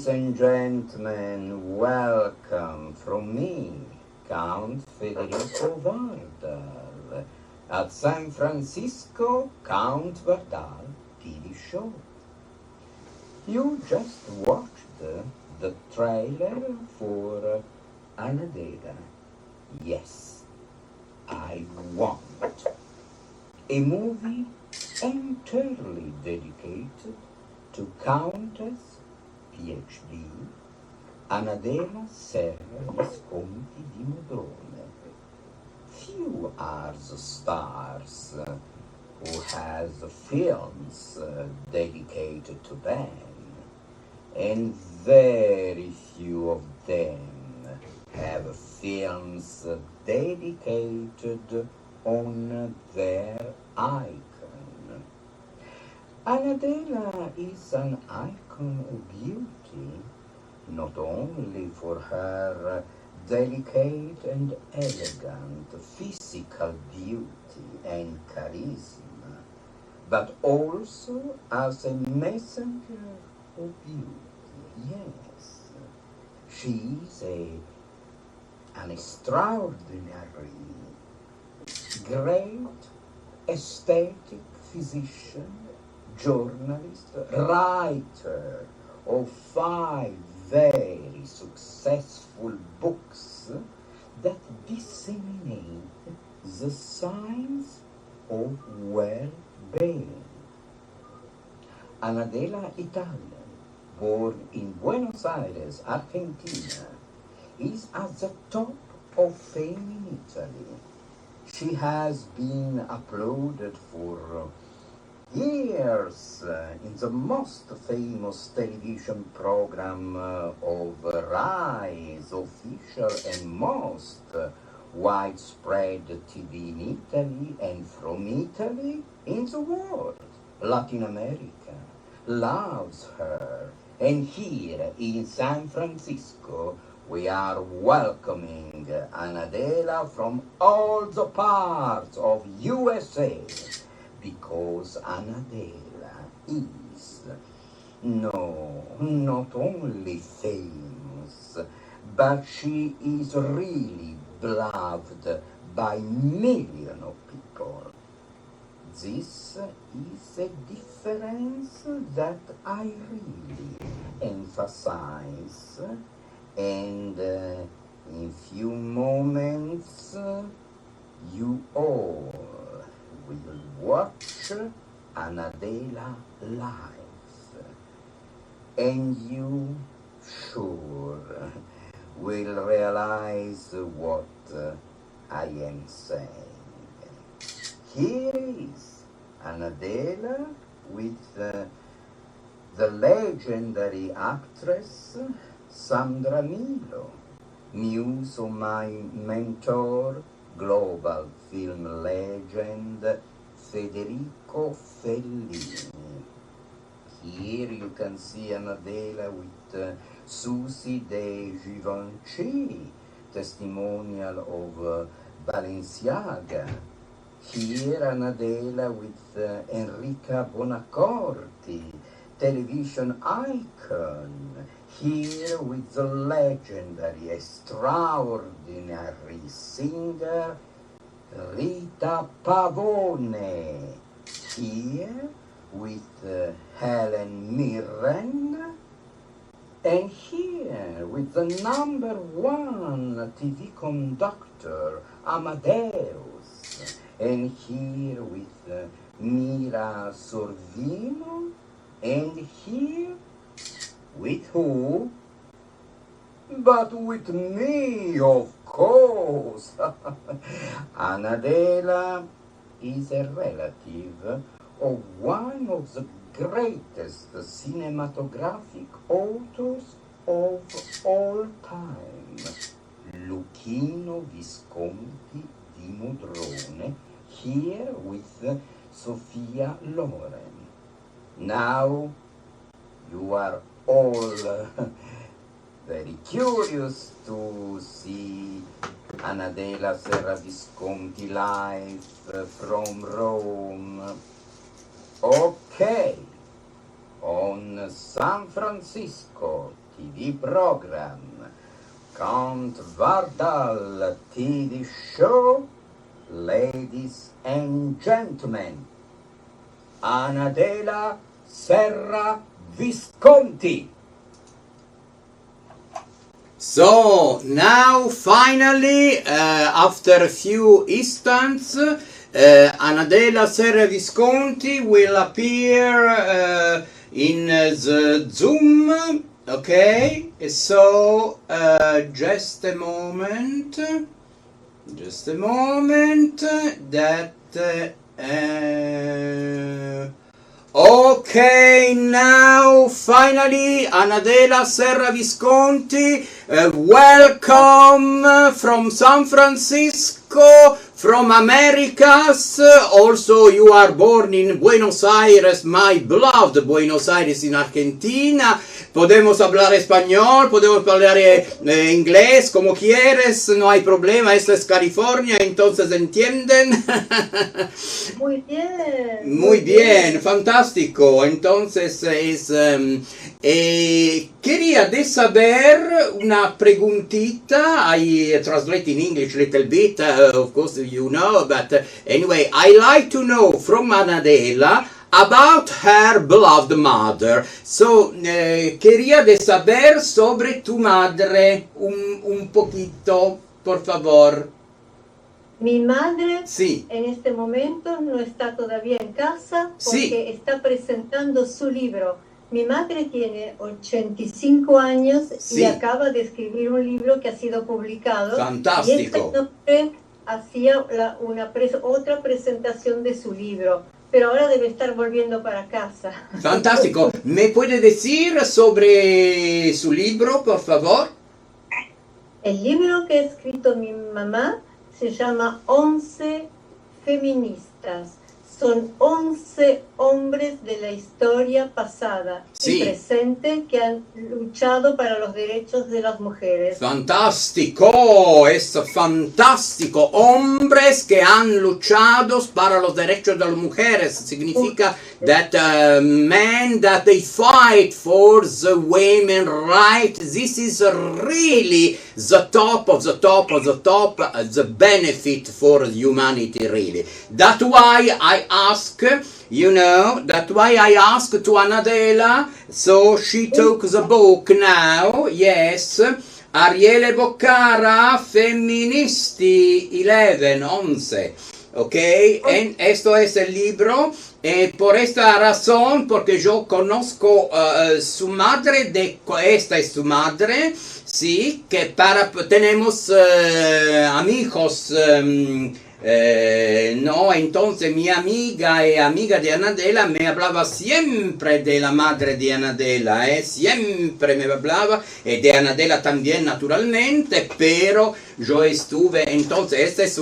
Ladies and gentlemen, welcome from me, Count Federico Wardal, at San Francisco Count Wardal TV show. You just watched the trailer for Anadela. Yes, I want a movie entirely dedicated to Countess, PhD, Anadela Serra Visconti di Modrone. Few are the stars who has films dedicated to them, and very few of them have films dedicated on their icon. Anadela is an icon of beauty, not only for her delicate and elegant physical beauty and charisma, but also as a messenger of beauty. Yes, she is an extraordinary, great aesthetic physician, journalist, writer of 5 very successful books that disseminate the science of well-being. Anadela Italian, born in Buenos Aires, Argentina, is at the top of fame in Italy. She has been uploaded for years in the most famous television program of Rise, official and most widespread TV in Italy and from Italy in the world. Latin America loves her, and here in San Francisco we are welcoming Anadela from all the parts of USA, because Anadela is not only famous, but she is really beloved by millions of people. This is a difference that I really emphasize, and in few moments you all will watch Anadela live, and you sure will realize what I am saying. Here is Anadela with the legendary actress Sandra Milo, muse of my mentor, global film legend Federico Fellini. Here you can see Anadela with Susie de Givenchy, testimonial of Balenciaga. Here Anadela with Enrica Bonacorti, television icon. Here with the legendary, extraordinary singer Rita Pavone. Here with Helen Mirren. And here with the #1 TV conductor Amadeus. And here with Mira Sorvino. And here with who? But with me, of course. Anadela is a relative of one of the greatest cinematographic authors of all time, Luchino Visconti di Modrone, here with Sofia Loren. Now you are all very curious to see Anadela Serra Visconti live from Rome. Okay, on San Francisco TV program, Count Wardal TV show, ladies and gentlemen, Anadela Serra Visconti. So now finally, after a few instants, Anadela Serra Visconti will appear in the Zoom. Okay, so just a moment, that okay, now finally Anadela Serra Visconti, welcome from San Francisco, from Americas. Also you are born in Buenos Aires, my beloved Buenos Aires in Argentina. Podemos hablar español, podemos hablar inglés, como quieres, no hay problema, esta es California, entonces ¿entienden? Muy bien. Muy bien, fantástico. Entonces quería de saber una preguntita. I translate in English a little bit, of course you know, but anyway, I like to know from Anadela about her beloved mother. So, quería de saber sobre tu madre un poquito, por favor. Mi madre Sí. en este momento no está todavía en casa porque Sí. está presentando su libro. Mi madre tiene 85 años Sí. y acaba de escribir un libro que ha sido publicado. Fantástico. Y esta noche hacía otra presentación de su libro, pero ahora debe estar volviendo para casa. Fantástico. ¿Me puede decir sobre su libro, por favor? El libro que ha escrito mi mamá se llama 11 feministas. Son 11 hombres de la historia pasada Sí. y presente que han luchado para los derechos de las mujeres. Fantástico, es fantástico. Hombres que han luchado para los derechos de las mujeres. Significa that men that they fight for the women right. This is really the top of the top of the top, the benefit for humanity really. That's why I ask, you know, that's why I ask to Anadela, so she took the book now, yes, Ariele Boccara, Femministi 11, ok, and esto es el libro, por esta razón, porque yo conozco su madre, esta es su madre, sí, que tenemos amigos, no, entonces mi amiga y amiga de Anadela me hablaba siempre de la madre de Anadela, siempre me hablaba, de Anadela también naturalmente, pero yo estuve, entonces esta es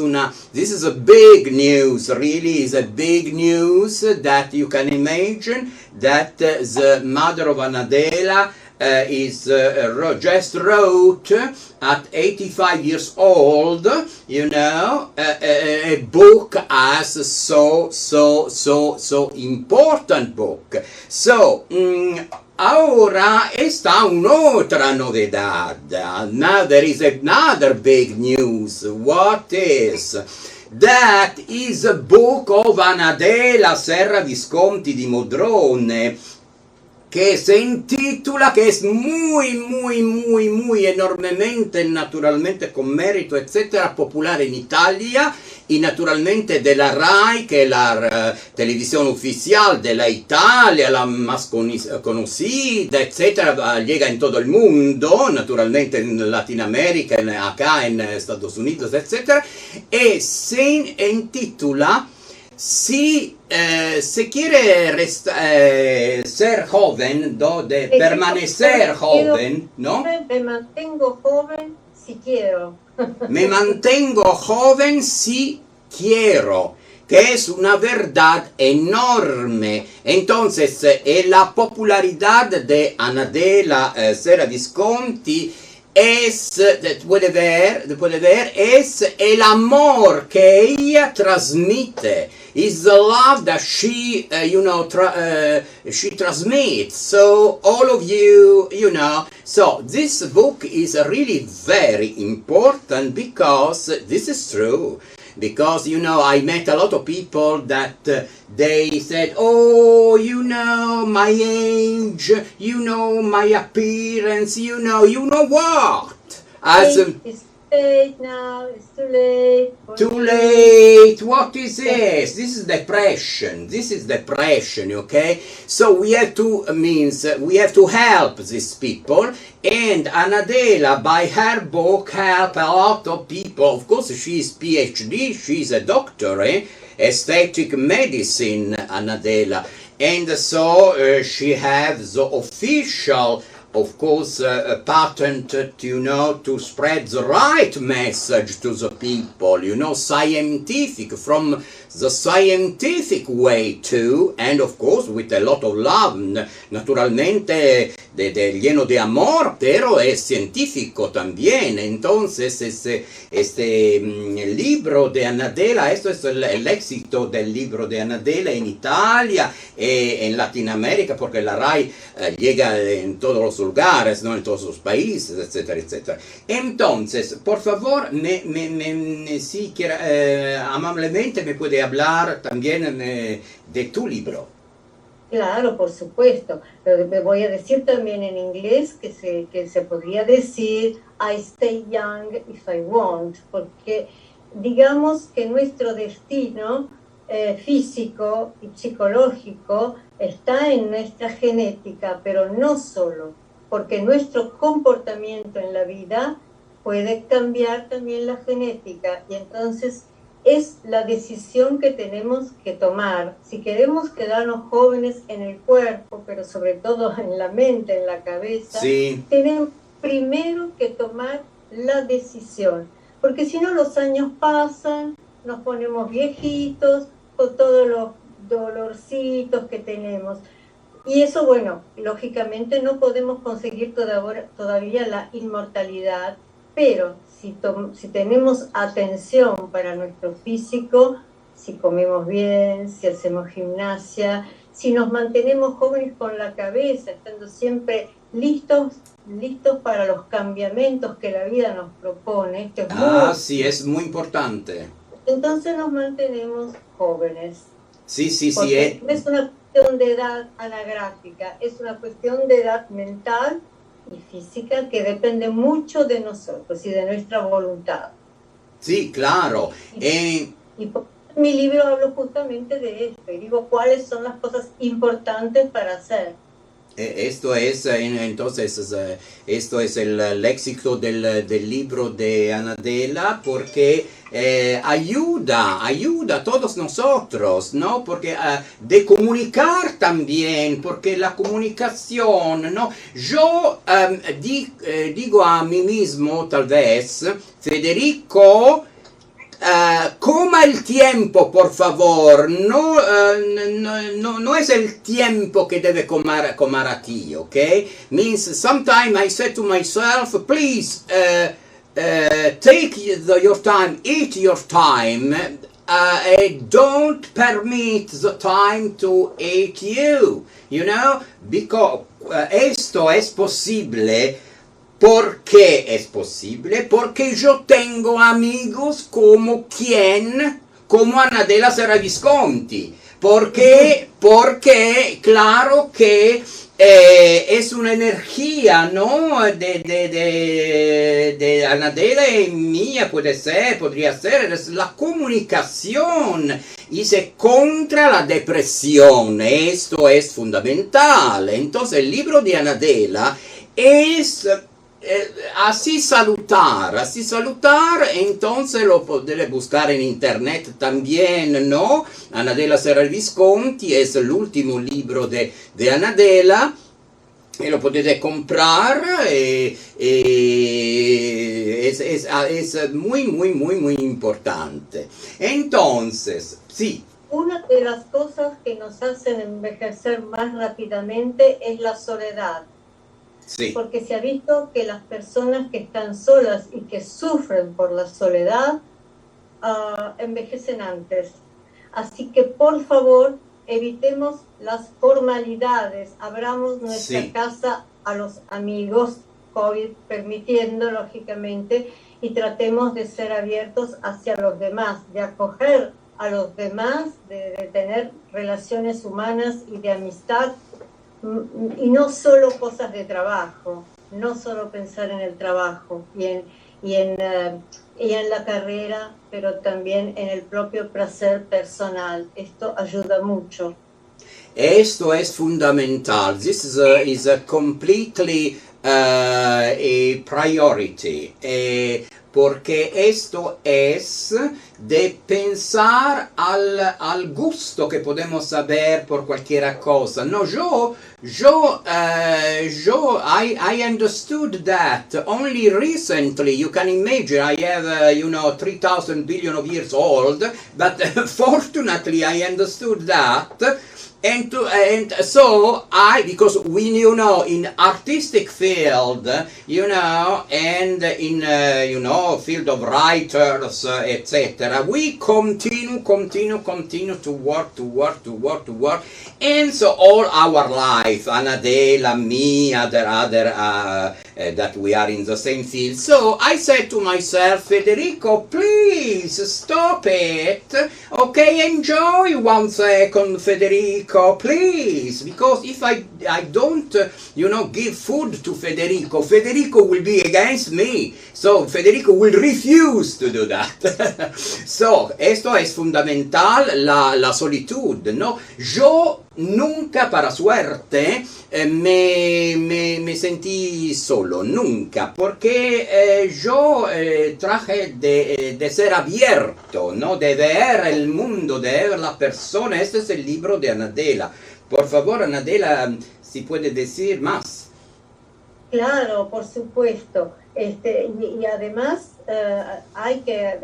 this is a big news, really is a big news that you can imagine that the mother of Anadela just wrote at 85 years old, you know, a book as so important book. So, ahora está un'altra novedad. Now there is another big news. What is? That is a book of Anadela Serra Visconti di Modrone, que se intitula, que es muy enormemente, naturalmente con mérito, etcétera, popular en Italia y naturalmente de la RAI, que es la televisión oficial de la Italia, la más conocida, etcétera, llega en todo el mundo, naturalmente en Latinoamérica, acá en Estados Unidos, etcétera, y se intitula Si se quiere ser joven, permanecer joven, ¿no? Me mantengo joven si quiero. Me mantengo joven si quiero, que es una verdad enorme. Entonces, la popularidad de Anadela Serra Visconti puede ver, es el amor que ella transmite. Is the love that she, she transmits. So all of you, so this book is really very important because this is true. Because, I met a lot of people that they said, oh, my age, my appearance, you know what? As It's late now, it's too late. too late. What is this? This is depression. This is depression, okay? So we have to help these people. And Anadela, by her book, help a lot of people. Of course, she's PhD. She's a doctor, aesthetic medicine, Anadela. And so she has the official, of course, patent, to spread the right message to the people, scientific, from the scientific way too, and of course with a lot of love, naturalmente lleno de amor, pero es científico también. Entonces este libro de Anadela, esto es el éxito del libro de Anadela en Italia, en Latinoamérica, porque la RAI llega en todos los lugares, ¿no? En todos los países, etcétera, etcétera. Entonces, por favor, si quiere, amablemente me puede hablar también de tu libro. Claro, por supuesto, pero me voy a decir también en inglés que se podría decir I stay young if I want, porque digamos que nuestro destino físico y psicológico está en nuestra genética, pero no solo, porque nuestro comportamiento en la vida puede cambiar también la genética, y entonces es la decisión que tenemos que tomar. Si queremos quedarnos jóvenes en el cuerpo, pero sobre todo en la mente, en la cabeza, sí, tenemos primero que tomar la decisión, porque si no los años pasan, nos ponemos viejitos con todos los dolorcitos que tenemos. Y eso, bueno, lógicamente no podemos conseguir todavía la inmortalidad, pero si tenemos atención para nuestro físico, si comemos bien, si hacemos gimnasia, si nos mantenemos jóvenes con la cabeza, estando siempre listos para los cambiamientos que la vida nos propone. Esto es sí, es muy importante. Entonces nos mantenemos jóvenes. Sí. No es una cuestión de edad anagráfica, es una cuestión de edad mental y física que depende mucho de nosotros y de nuestra voluntad. Sí, claro. Y por mi libro hablo justamente de esto y digo cuáles son las cosas importantes para hacer. Esto es, entonces, esto es el éxito del libro de Anadela, porque ayuda a todos nosotros, ¿no? Porque de comunicar también, porque la comunicación, ¿no? Yo digo a mí mismo, tal vez, Federico, coma el tiempo, por favor. No es el tiempo que debe comer a ti, okay? Means sometimes I say to myself, please take your time, eat your time. Don't permit the time to eat you, because esto es posible. ¿Por qué es posible? Porque yo tengo amigos como Anadela Serra Visconti. Porque claro que es una energía, ¿no? De Anadela y mía podría ser, es la comunicación y se contra la depresión. Esto es fundamental. Entonces el libro de Anadela es así salutar, entonces lo podré buscar en internet también, ¿no? Anadela Serra Visconti es el último libro de Anadela, y lo podete comprar, es muy importante. Entonces, sí. Una de las cosas que nos hacen envejecer más rápidamente es la soledad. Sí. porque se ha visto que las personas que están solas y que sufren por la soledad envejecen antes. Así que por favor evitemos las formalidades, abramos nuestra Sí. casa a los amigos, COVID permitiendo lógicamente, y tratemos de ser abiertos hacia los demás, de acoger a los demás, de tener relaciones humanas y de amistad, y no solo cosas de trabajo, no solo pensar en el trabajo y en la carrera, pero también en el propio placer personal. Esto ayuda mucho. Esto es fundamental. This is a completely a priority. Porque esto es de pensar al gusto que podemos saber por cualquier cosa. No, I understood that only recently. You can imagine, I have, 3,000 billion of years old, but fortunately I understood that. And so because we, in artistic field, and in, field of writers, etc., we continue to work. And so all our life, Anadela, me, other, that we are in the same field. So I said to myself, Federico, please stop it. Okay, enjoy 1 second, Federico, please. Because if I don't, give food to Federico, Federico will be against me. So Federico will refuse to do that. So, esto es fundamental, la solitud, ¿no? Yo nunca, para suerte, me sentí solo, nunca, porque yo traje de ser abierto, ¿no? De ver el mundo, de ver la persona. Este es el libro de Anadela. Por favor, Anadela, si puede decir más. Claro, por supuesto. Y además hay que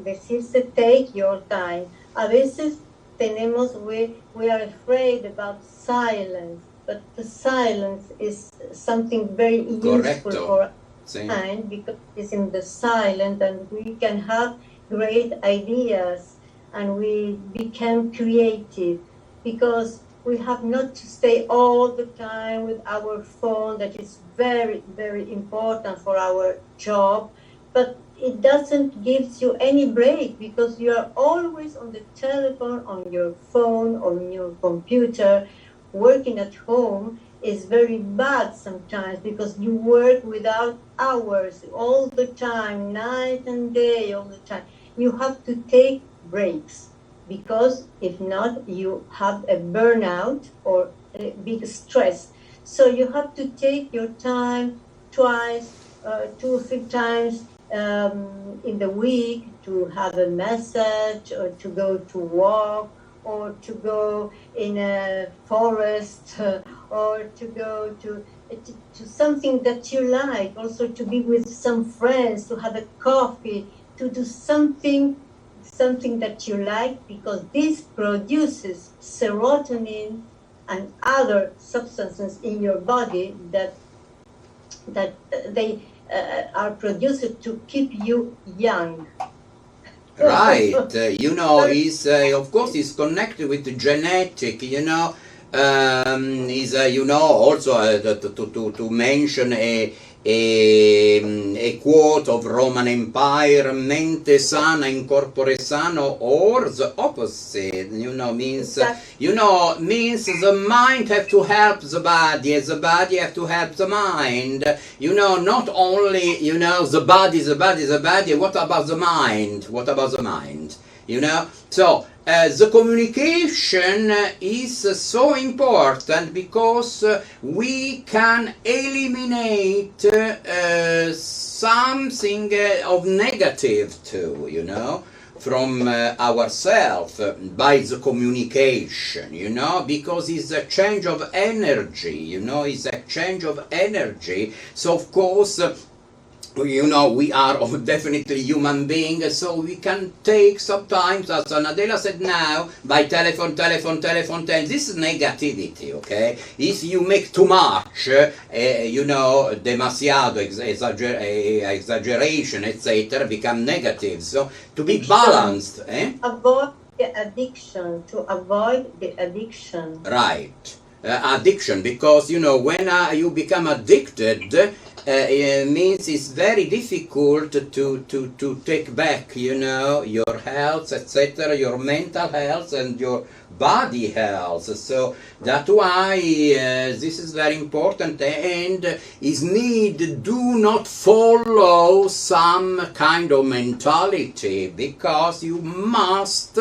decirse take your time. A veces we are afraid about silence, but the silence is something very useful for time, because it's in the silent and we can have great ideas and we become creative, because we have not to stay all the time with our phone. That is very, very important for our job, but it doesn't give you any break, because you are always on the telephone, on your phone, on your computer. Working at home is very bad sometimes, because you work without hours all the time, night and day, all the time. You have to take breaks, because if not, you have a burnout or a big stress. So you have to take your time twice, 2 or 3 times in the week to have a massage, or to go to walk, or to go in a forest, or to go to something that you like, also to be with some friends, to have a coffee, to do something that you like, because this produces serotonin and other substances in your body that they are produced to keep you young. Right, is of course is connected with the genetic, is also to mention a quote of Roman Empire: mente sana in corpore sano, or the opposite, means the mind have to help the body have to help the mind, not only, the body, what about the mind, so the communication is so important, because we can eliminate something of negative too, from ourselves by the communication, because it's a change of energy, it's a change of energy. So of course you know, we are definitely human beings, so we can take sometimes, as Anadela said now, by telephone, this is negativity, okay? If you make too much, you know, demasiado, exaggeration, etc., become negative. So to be balanced, avoid the addiction, to avoid the addiction. Right. Addiction, because you know, when you become addicted, it means it's very difficult to take back, you know, your health, etc., your mental health and your body health. So that's why this is very important, and is need do not follow some kind of mentality, because you must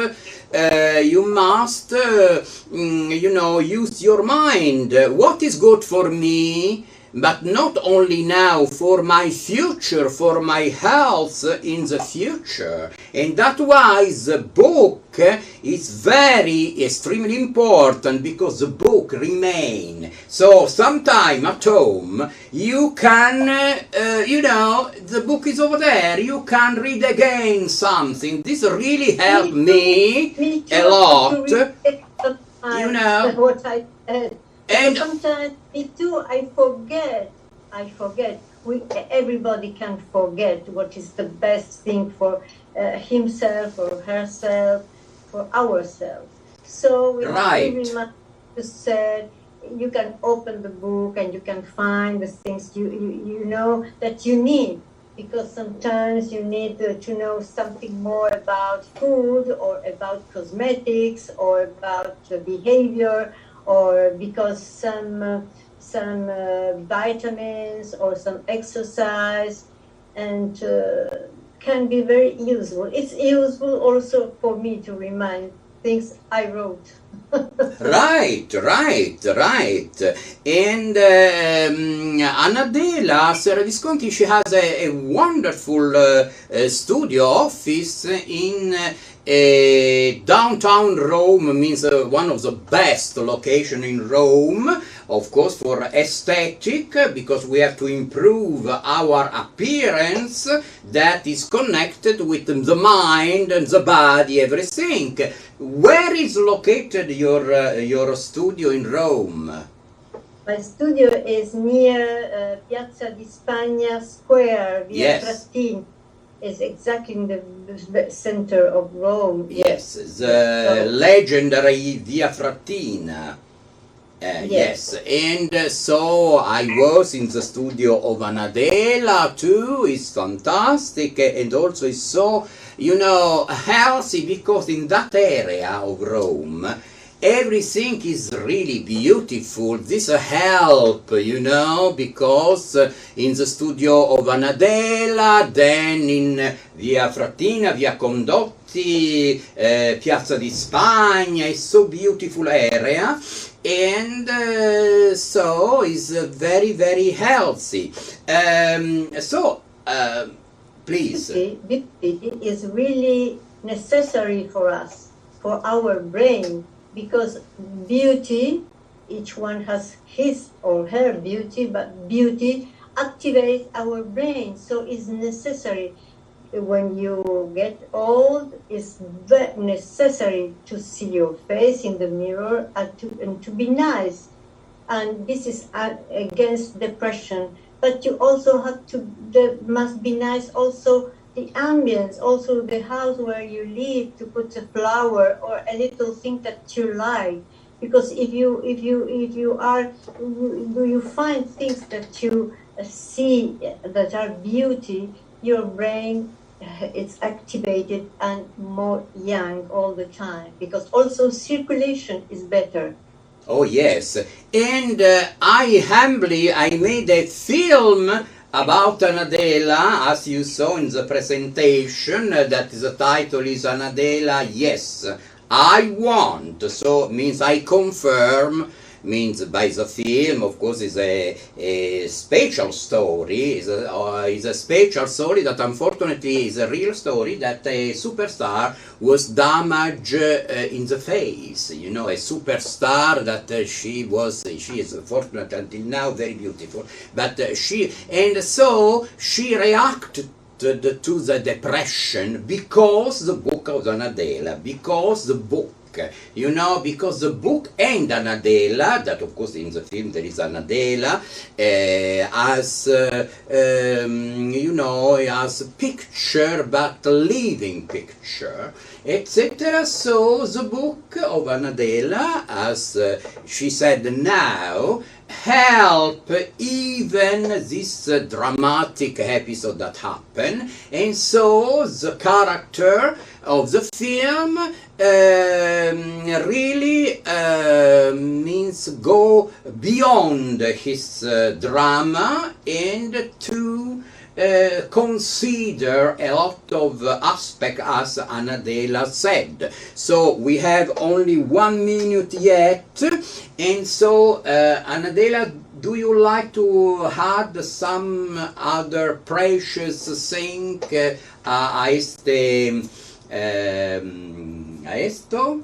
you know, use your mind. What is good for me, but not only now, for my future, for my health in the future. And that's why the book is very extremely important, because the book remain. So sometime at home you can, you know, the book is over there, you can read again something. This really helped me a lot, you know. What I said. And sometimes me too, I forget. Everybody can forget what is the best thing for himself or herself, for ourselves. So we have to remind you said, you can open the book and you can find the things you know that you need, because sometimes you need to know something more about food, or about cosmetics, or about behavior, or because some vitamins or some exercise, and can be very useful. It's useful also for me to remind things I wrote. Right. And Anadela Serra Visconti, she has a wonderful studio office in downtown Rome, means one of the best location in Rome, of course, for aesthetic, because we have to improve our appearance that is connected with the mind and the body, everything. Where is located your studio in Rome? My studio is near Piazza di Spagna Square, Via Frattini. Is exactly in the center of Rome. Yes, the legendary Via Frattina. Yes, and so I was in the studio of Anadela too. It's fantastic, and also it's so, you know, healthy, because in that area of Rome everything is really beautiful. This help, you know, because in the studio of Anadela, then in Via Frattina, Via Condotti, Piazza di Spagna, it's so beautiful area, and so it's very, very healthy. Please. Beauty is really necessary for us, for our brain. Because beauty, each one has his or her beauty, but beauty activates our brain, so it's necessary. When you get old, it's very necessary to see your face in the mirror and to be nice. And this is against depression. But you also have to, must be nice also the ambience, also the house where you live, to put a flower or a little thing that you like. Because if you find things that you see that are beauty, your brain it's activated and more young all the time. Because also circulation is better. Oh yes, and I made a film about Anadela, as you saw in the presentation, that the title is Anadela, Yes, I Want. So it means I confirm means by the film, of course, is a special story, is a special story that unfortunately is a real story, that a superstar was damaged in the face, you know, a superstar that she is fortunate until now, very beautiful, but and so she reacted to the depression because the book of Anadela, because the book, you know, because the book and Anadela, that of course in the film there is Anadela, as you know, as a picture, but a living picture, etc. So the book of Anadela, as she said now, help even this dramatic episode that happened, and so the character of the film really means go beyond his drama and to consider a lot of aspects, as Anadela said. So we have only 1 minute yet, and so Anadela, do you like to add some other precious thing a esto?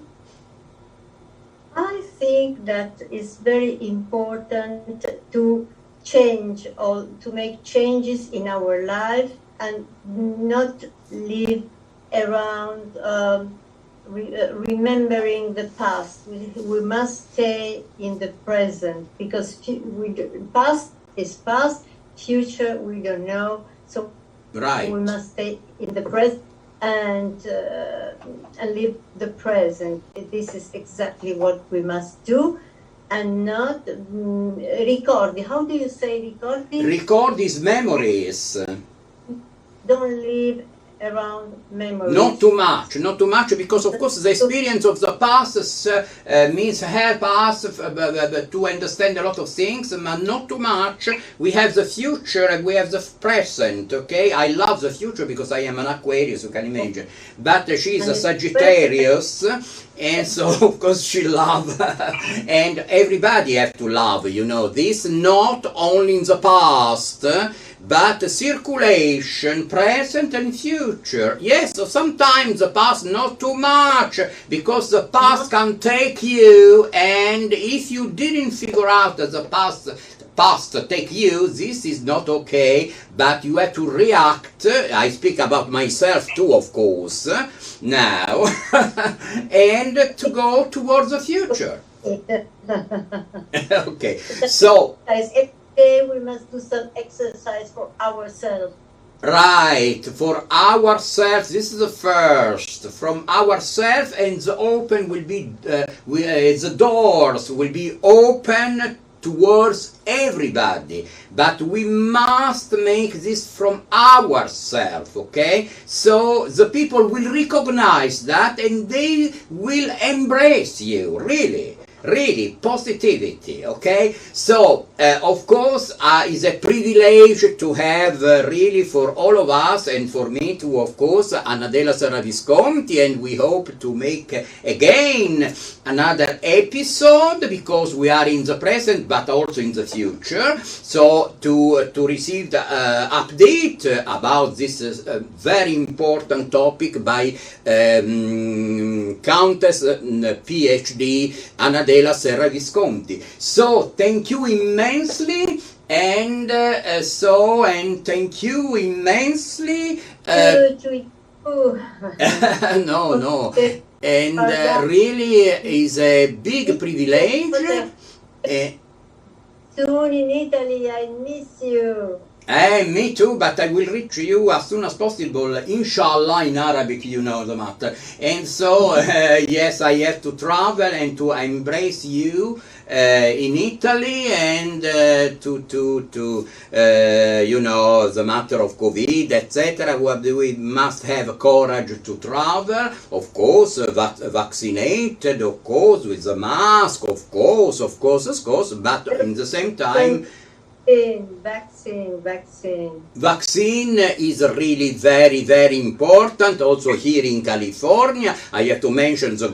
I think that it's very important to change or to make changes in our life and not live around remembering the past. We must stay in the present, because past is past, future we don't know. So right, we must stay in the present and live the present. This is exactly what we must do. And not ricordi. How do you say ricordi? Record his memories. Don't live around memories. Not too much, because of course the experience of the past means help us to understand a lot of things, but not too much. We have the future and we have the present, okay? I love the future because I am an Aquarius, you can imagine. But she is a Sagittarius, and so of course she love, and everybody have to love, you know, this not only in the past, but circulation, present and future. Yes, so sometimes the past not too much, because the past can take you, and if you didn't figure out that the past take you, this is not okay, but you have to react. I speak about myself too, of course, now, and to go towards the future. Okay, so we must do some exercise for ourselves. Right, for ourselves. This is the first. From ourselves, and the open will be the doors will be open towards everybody, but we must make this from ourselves, okay? So the people will recognize that and they will embrace you, really positivity, okay? So of course it's a privilege to have really for all of us, and for me too, of course, Anadela Serra Visconti, and we hope to make again another episode, because we are in the present but also in the future, so to receive the update about this very important topic by Countess PhD Anadela Serra Visconti. So thank you immensely, and thank you immensely. No, and really is a big privilege. Soon in Italy, I miss you. Me too, but I will reach you as soon as possible, inshallah, in Arabic, you know the matter. And so, yes, I have to travel and to embrace you in Italy, and to you know, the matter of COVID, etc. We must have courage to travel, of course, vaccinated, of course, with the mask, of course, but in the same time, Vaccine. Vaccine is really very, very important. Also here in California, I have to mention the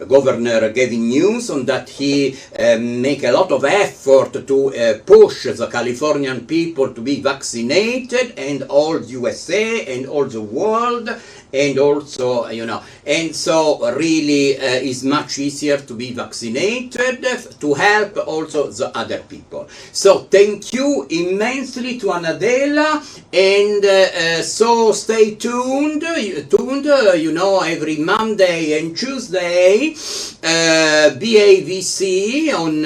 governor giving news on that he make a lot of effort to push the Californian people to be vaccinated, and all USA and all the world, and also, and so really is much easier to be vaccinated to help also the other people. So thank you immensely to Anadela, and so stay tuned, every Monday and Tuesday, BAVC on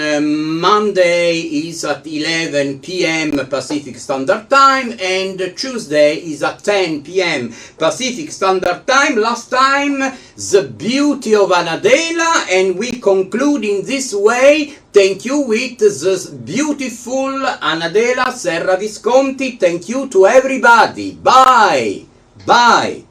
Monday is at 11 p.m. Pacific Standard Time, and Tuesday is at 10 p.m. Pacific Standard Time. Last time, the beauty of Anadela, and we conclude in this way. Thank you with the beautiful Anadela Serra Visconti. Thank you to everybody. Bye. Bye.